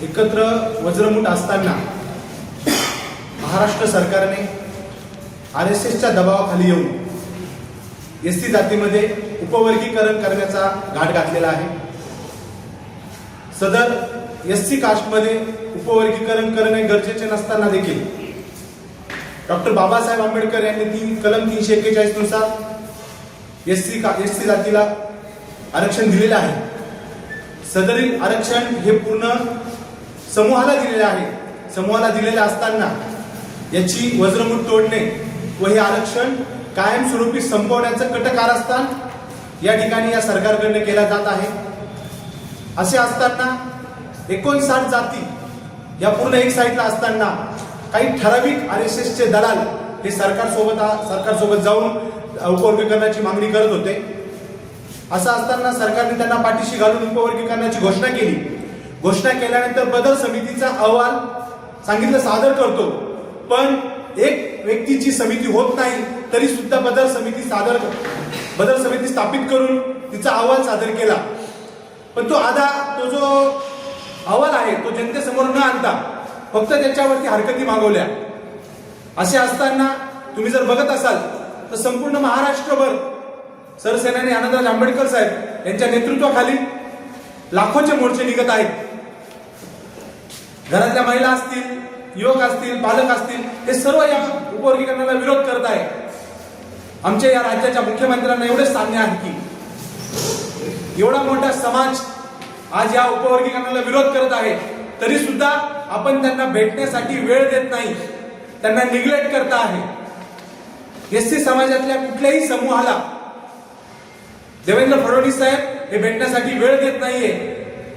एकत्र वज्रमुठ असताना महाराष्ट्र सरकारने RSSच्या दबावाखाली येऊन SC जातीमध्ये उपवर्गीकरण करण्याचा घाट घातलेला आहे। सदर SC कास्टमध्ये उपवर्गीकरण करणे गरजेचे नसताना देखील डॉक्टर बाबासाहेब आंबेडकर यांनी कलम 341 नुसार SC जातीला आरक्षण दिलेले आहे। सदरील आरक्षण हे पूर्ण समूहाला दिलेले आहे। समूहाला दिलेले असताना याची वज्रमुठ तोडणे व हे आरक्षण कायमस्वरूपी संपवण्याचं कटकारस्थान या ठिकाणी या सरकारकडून केला जात आहे। असे असताना 59 जाती या पूर्ण एक साईडला असताना काही ठराविक RSSचे दलाल हे सरकारसोबत जाऊन उपवर्गीकरणाची मागणी करत होते। असं असताना सरकारने त्यांना पाठीशी घालून उपवर्गीकरणाची घोषणा केली। घोषणा केल्यानंतर बदल समितीचा अहवाल सांगितलं सादर करतो, पण एक व्यक्तीची समिती होत नाही तरी सुद्धा बदल समिती स्थापित करून तिचा अहवाल सादर केला। पण तो जो अहवाल आहे तो जनतेसमोर न आणता फक्त त्याच्यावरती हरकती मागवल्या। असे असताना तुम्ही जर बघत असाल तर संपूर्ण महाराष्ट्रभर सरसेनानी आनंदराज आंबेडकर साहेब यांच्या नेतृत्वाखाली लाखोचे मोर्चे निघत आहेत। घरातल्या महिला असतील, युवक असतील, बालक असतील, हे सर्व या उपवर्गीकरणाला विरोध करत आहेत। आमच्या या राज्याच्या मुख्यमंत्र्यांना एवढेच सांगणे आहे की एवढा मोठा समाज आज या उपवर्गीकरणाला विरोध करत आहे, तरी सुद्धा आपण त्यांना भेटण्यासाठी वेळ देत नाही, त्यांना निग्लेक्ट करता आहे। SC समाजातल्या कुठल्याही समूहाला देवेंद्र फडणवीस साहेब हे भेटण्यासाठी वेळ देत नाहीये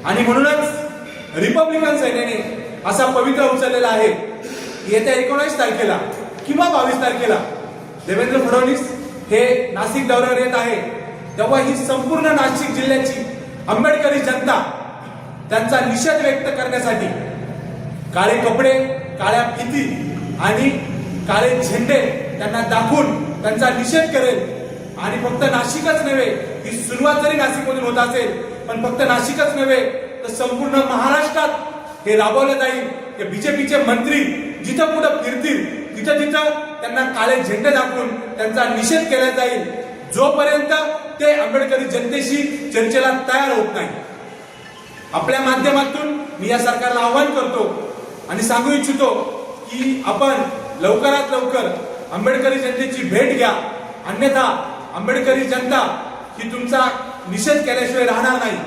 आणि म्हणूनच रिपब्लिकन सेनेने असा पवित्र उचललेला आहे की येत्या 19 तारखेला किंवा 22 तारखेला देवेंद्र फडणवीस हे नाशिक दौऱ्यावर येत आहे, तेव्हा ही संपूर्ण नाशिक जिल्ह्याची आंबेडकरी जनता त्यांचा निषेध व्यक्त करण्यासाठी काळे कपडे, काळ्या फिती आणि काळे झेंडे त्यांना दाखवून त्यांचा निषेध करेल। आणि फक्त नाशिकच नव्हे, ही सुरुवात जरी नाशिकमधून होत असेल, पण फक्त नाशिकच नव्हे तर संपूर्ण महाराष्ट्रात हे राबवलं जाईल की बीजेपीचे मंत्री जिथं कुठं फिरतील तिथं त्यांना काळे झेंडे दाखवून त्यांचा निषेध केला जाईल, जोपर्यंत ते आंबेडकरी जनतेशी चर्चेला तयार होत नाही। आपल्या माध्यमातून मी या सरकारला आवाहन करतो आणि सांगू इच्छितो की आपण लवकरात लवकर आंबेडकरी जनतेची भेट घ्या, अन्यथा आंबेडकरी जनता ही तुमचा निषेध केल्याशिवाय राहणार नाही।